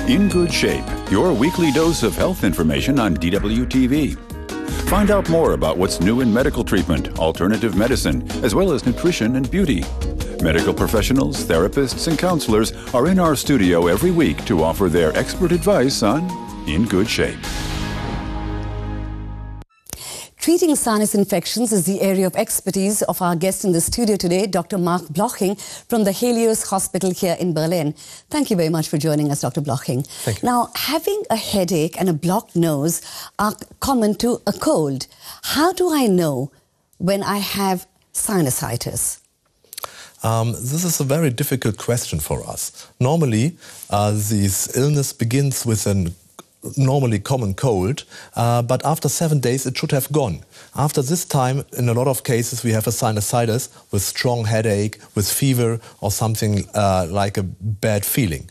In Good Shape, your weekly dose of health information on DWTV. Find out more about what's new in medical treatment, alternative medicine, as well as nutrition and beauty. Medical professionals, therapists, and counselors are in our studio every week to offer their expert advice on In Good Shape. Treating sinus infections is the area of expertise of our guest in the studio today, Dr. Marc Bloching from the HELIOS Hospital here in Berlin. Thank you very much for joining us, Dr. Bloching. Thank you. Now, having a headache and a blocked nose are common to a cold. How do I know when I have sinusitis? This is a very difficult question for us. Normally, this illness begins with an normally common cold, but after 7 days it should have gone. After this time, in a lot of cases, we have a sinusitis with strong headache, with fever, or something like a bad feeling.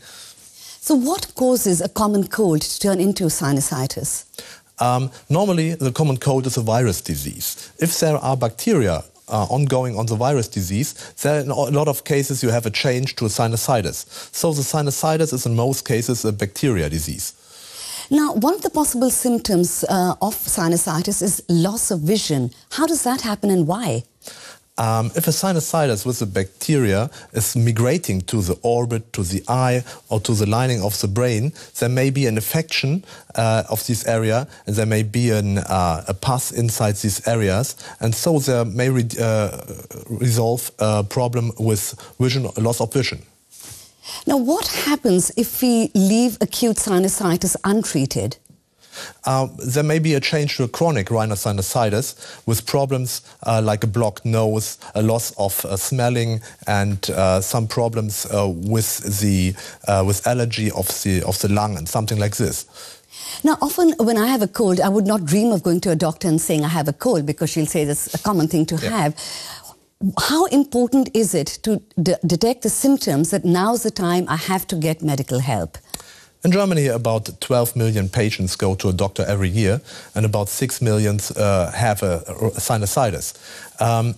So what causes a common cold to turn into sinusitis? Normally, the common cold is a virus disease. If there are bacteria ongoing on the virus disease, then in a lot of cases you have a change to a sinusitis. So the sinusitis is in most cases a bacteria disease. Now, one of the possible symptoms of sinusitis is loss of vision. How does that happen and why? If a sinusitis with a bacteria is migrating to the orbit, to the eye, or to the lining of the brain, there may be an infection of this area, and there may be a pus inside these areas, and so there may resolve a problem with vision, loss of vision. Now, what happens if we leave acute sinusitis untreated? There may be a change to a chronic rhinosinusitis with problems like a blocked nose, a loss of smelling, and some problems with allergy of the lung and something like this. Now, often when I have a cold, I would not dream of going to a doctor and saying I have a cold, because she'll say that's a common thing to have. How important is it to detect the symptoms that now's the time I have to get medical help? In Germany, about 12 million patients go to a doctor every year, and about 6 million have a sinusitis.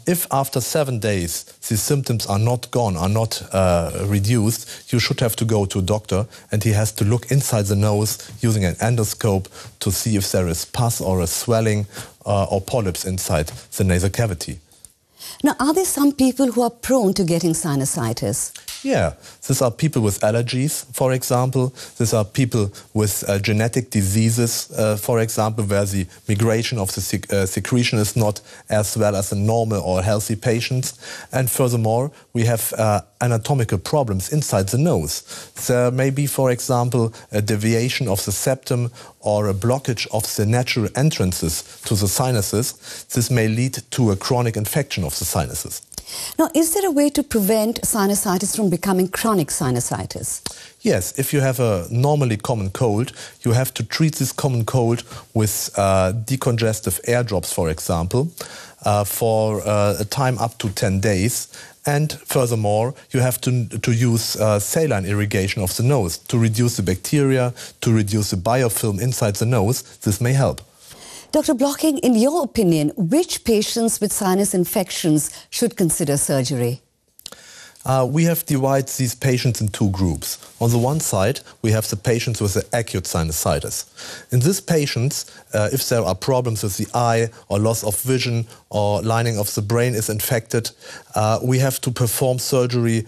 If after 7 days these symptoms are not gone, are not reduced, you should have to go to a doctor, and he has to look inside the nose using an endoscope to see if there is pus or a swelling or polyps inside the nasal cavity. Now, are there some people who are prone to getting sinusitis? Yeah, these are people with allergies, for example. These are people with genetic diseases, for example, where the migration of the secretion is not as well as a normal or healthy patient. And furthermore, we have anatomical problems inside the nose. There may be, for example, a deviation of the septum or a blockage of the natural entrances to the sinuses. This may lead to a chronic infection of the sinuses. Now, is there a way to prevent sinusitis from becoming chronic sinusitis? Yes, if you have a normally common cold, you have to treat this common cold with decongestive air drops, for example, for a time up to 10 days. And furthermore, you have to use saline irrigation of the nose to reduce the bacteria, to reduce the biofilm inside the nose. This may help. Dr. Bloching, in your opinion, which patients with sinus infections should consider surgery? We have divided these patients in two groups. On the one side, we have the patients with the acute sinusitis. In these patients, if there are problems with the eye or loss of vision or lining of the brain is infected, we have to perform surgery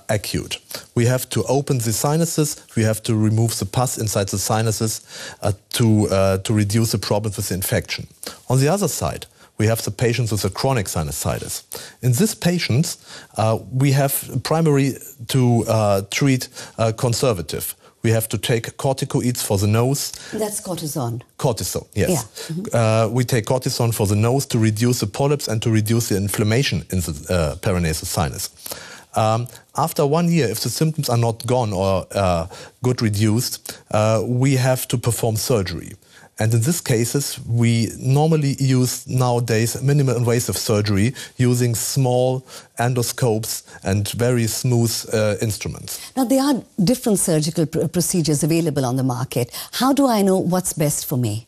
acute. We have to open the sinuses, we have to remove the pus inside the sinuses to reduce the problems with the infection. On the other side, we have the patients with a chronic sinusitis. In these patients, we have primarily to treat conservative. We have to take corticoids for the nose. That's cortisone. Cortisone, yes. Yeah. Mm-hmm. We take cortisone for the nose to reduce the polyps and to reduce the inflammation in the paranasal sinus. After 1 year, if the symptoms are not gone or good reduced, we have to perform surgery. And in these cases, we normally use nowadays minimal invasive surgery using small endoscopes and very smooth instruments. Now, there are different surgical procedures available on the market. How do I know what's best for me?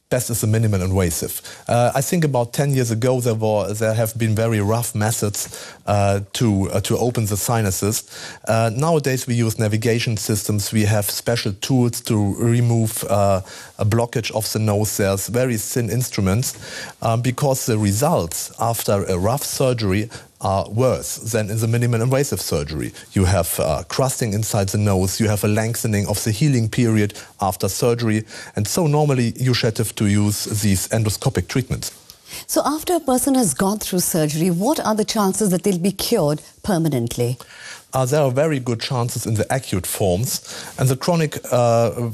best is the minimal invasive. I think about 10 years ago there have been very rough methods to open the sinuses. Nowadays we use navigation systems, we have special tools to remove a blockage of the nose. There's very thin instruments because the results after a rough surgery are worse than in the minimal invasive surgery. You have crusting inside the nose, you have a lengthening of the healing period after surgery, and so normally you should have to use these endoscopic treatments. So after a person has gone through surgery, what are the chances that they'll be cured permanently? There are very good chances in the acute forms, and the chronic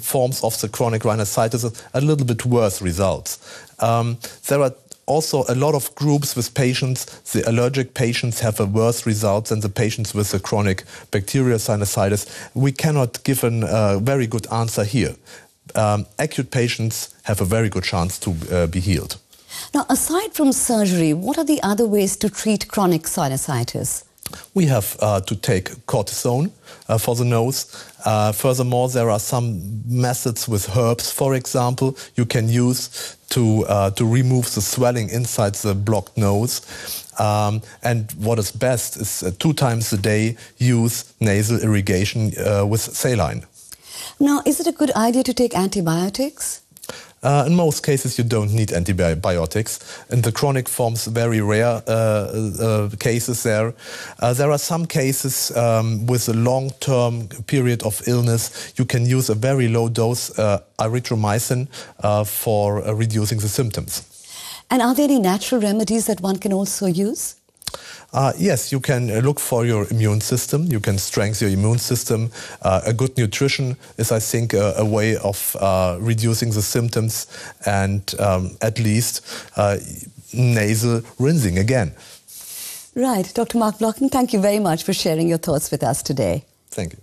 forms of the chronic rhinosinusitis are a little bit worse results. There are also a lot of groups with patients, the allergic patients have a worse result than the patients with the chronic bacterial sinusitis. We cannot give a very good answer here. Acute patients have a very good chance to be healed. Now, aside from surgery, what are the other ways to treat chronic sinusitis? We have to take cortisone for the nose. Furthermore, there are some methods with herbs, for example, you can use to remove the swelling inside the blocked nose. And what is best is 2 times a day use nasal irrigation with saline. Now, is it a good idea to take antibiotics? In most cases, you don't need antibiotics. In the chronic forms, very rare cases there. There are some cases with a long-term period of illness. You can use a very low dose erythromycin for reducing the symptoms. And are there any natural remedies that one can also use? Yes, you can look for your immune system. You can strengthen your immune system. A good nutrition is, I think, a way of reducing the symptoms, and at least nasal rinsing again. Right. Dr. Marc Bloching, thank you very much for sharing your thoughts with us today. Thank you.